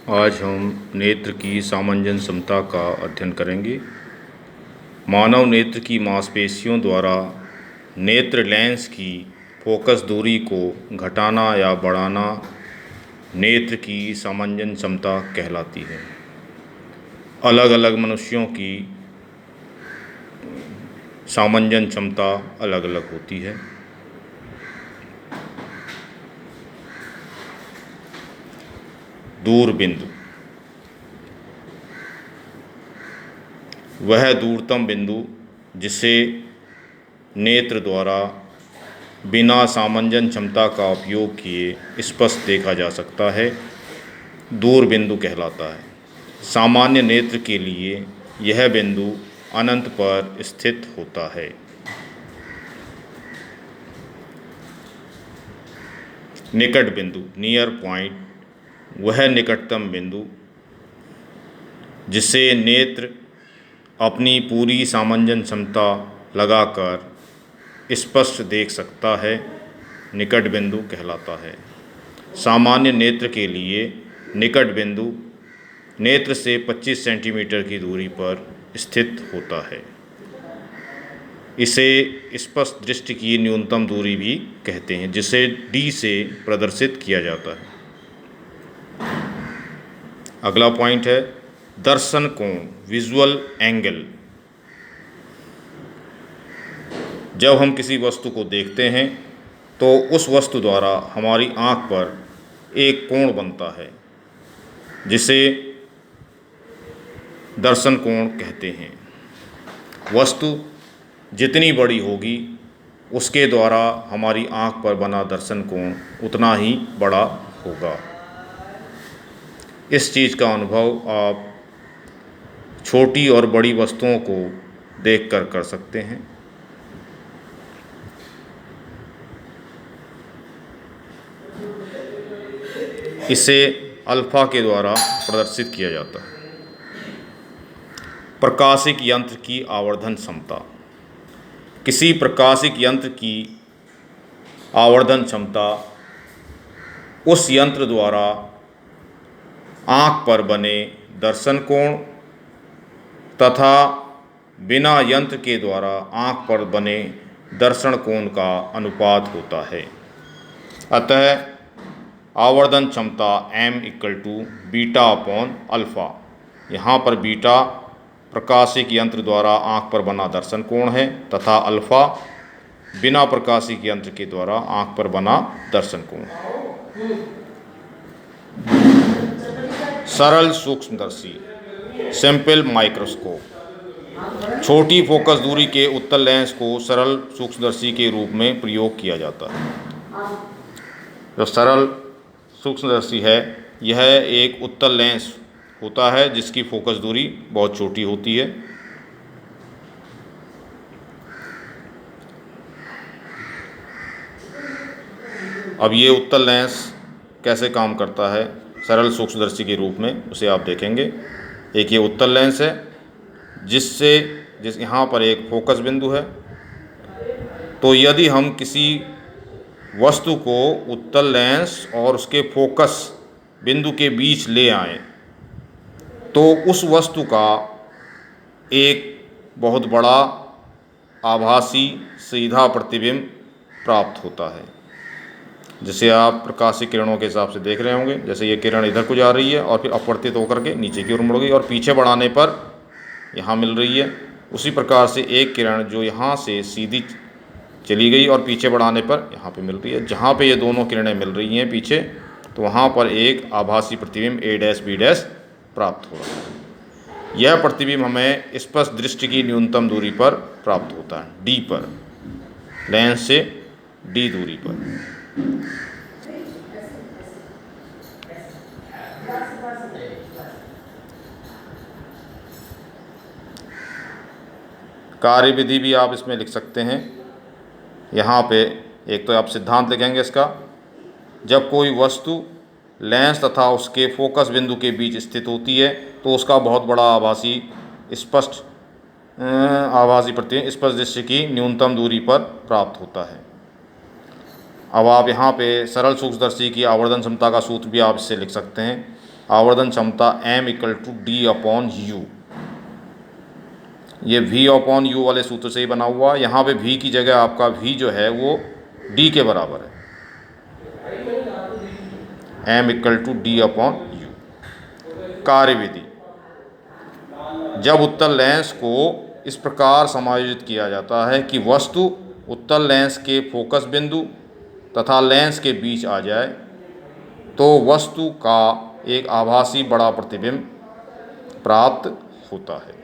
आज हम नेत्र की सामंजस्य क्षमता का अध्ययन करेंगे। मानव नेत्र की मांसपेशियों द्वारा नेत्र लेंस की फोकस दूरी को घटाना या बढ़ाना नेत्र की सामंजस्य क्षमता कहलाती है। अलग अलग मनुष्यों की सामंजस्य क्षमता अलग अलग होती है। दूरबिंदु वह दूरतम बिंदु जिसे नेत्र द्वारा बिना सामंजस्य क्षमता का उपयोग किए स्पष्ट देखा जा सकता है, दूरबिंदु कहलाता है। सामान्य नेत्र के लिए यह बिंदु अनंत पर स्थित होता है। निकट बिंदु नियर पॉइंट वह निकटतम बिंदु जिसे नेत्र अपनी पूरी सामंजस्य क्षमता लगाकर स्पष्ट देख सकता है, निकट बिंदु कहलाता है। सामान्य नेत्र के लिए निकट बिंदु नेत्र से 25 सेंटीमीटर की दूरी पर स्थित होता है। इसे स्पष्ट दृष्टि की न्यूनतम दूरी भी कहते हैं, जिसे D से प्रदर्शित किया जाता है। अगला पॉइंट है दर्शन कोण, विजुअल एंगल। जब हम किसी वस्तु को देखते हैं तो उस वस्तु द्वारा हमारी आँख पर एक कोण बनता है, जिसे दर्शन कोण कहते हैं। वस्तु जितनी बड़ी होगी उसके द्वारा हमारी आँख पर बना दर्शन कोण उतना ही बड़ा होगा। इस चीज़ का अनुभव आप छोटी और बड़ी वस्तुओं को देखकर कर सकते हैं। इसे अल्फा के द्वारा प्रदर्शित किया जाता है। प्रकाशिक यंत्र की आवर्धन क्षमता। किसी प्रकाशिक यंत्र की आवर्धन क्षमता उस यंत्र द्वारा आँख पर बने दर्शन कोण तथा बिना यंत्र के द्वारा आँख पर बने दर्शन कोण का अनुपात होता है। अतः आवर्धन क्षमता m = β/α। यहाँ पर बीटा प्रकाशिक यंत्र द्वारा आँख पर बना दर्शन कोण है तथा अल्फा बिना प्रकाशिक यंत्र के द्वारा आँख पर बना दर्शन कोण। सरल सूक्ष्मदर्शी सिंपल माइक्रोस्कोप। छोटी फोकस दूरी के उत्तल लेंस को सरल सूक्ष्मदर्शी के रूप में प्रयोग किया जाता है। जो सरल सूक्ष्मदर्शी है यह एक उत्तल लेंस होता है जिसकी फोकस दूरी बहुत छोटी होती है। अब ये उत्तल लेंस कैसे काम करता है सरल सूक्ष्मदर्शी के रूप में, उसे आप देखेंगे। एक ये उत्तल लेंस है जिस यहाँ पर एक फोकस बिंदु है। तो यदि हम किसी वस्तु को उत्तल लेंस और उसके फोकस बिंदु के बीच ले आएं तो उस वस्तु का एक बहुत बड़ा आभासी सीधा प्रतिबिंब प्राप्त होता है, जिसे आप प्रकाशिक किरणों के हिसाब से देख रहे होंगे। जैसे ये किरण इधर को जा रही है और फिर अपवर्तित होकर के नीचे की ओर मुड़ गई और पीछे बढ़ाने पर यहाँ मिल रही है। उसी प्रकार से एक किरण जो यहाँ से सीधी चली गई और पीछे बढ़ाने पर यहाँ पे मिल रही है। जहाँ पे ये दोनों किरणें मिल रही हैं पीछे, तो वहाँ पर एक आभासी प्रतिबिंब a'-b' प्राप्त हो रहा है। यह प्रतिबिंब हमें स्पष्ट दृष्टि की न्यूनतम दूरी पर प्राप्त होता है, D पर, लेंस से D दूरी पर। कार्यविधि भी आप इसमें लिख सकते हैं। यहाँ पे एक तो आप सिद्धांत लिखेंगे इसका। जब कोई वस्तु लेंस तथा उसके फोकस बिंदु के बीच स्थित होती है तो उसका बहुत बड़ा आभासी प्रतिबिंब स्पष्ट दृश्य की न्यूनतम दूरी पर प्राप्त होता है। अब आप यहाँ पे सरल सूक्ष्मदर्शी की आवर्धन क्षमता का सूत्र भी आप इससे लिख सकते हैं। आवर्धन क्षमता m = d/u। ये v/u वाले सूत्र से ही बना हुआ है। यहाँ पे v की जगह आपका v जो है वो d के बराबर है, m = d/u। कार्यविधि: जब उत्तल लेंस को इस प्रकार समायोजित किया जाता है कि वस्तु उत्तल लेंस के फोकस बिंदु तथा लेंस के बीच आ जाए, तो वस्तु का एक आभासी बड़ा प्रतिबिंब प्राप्त होता है।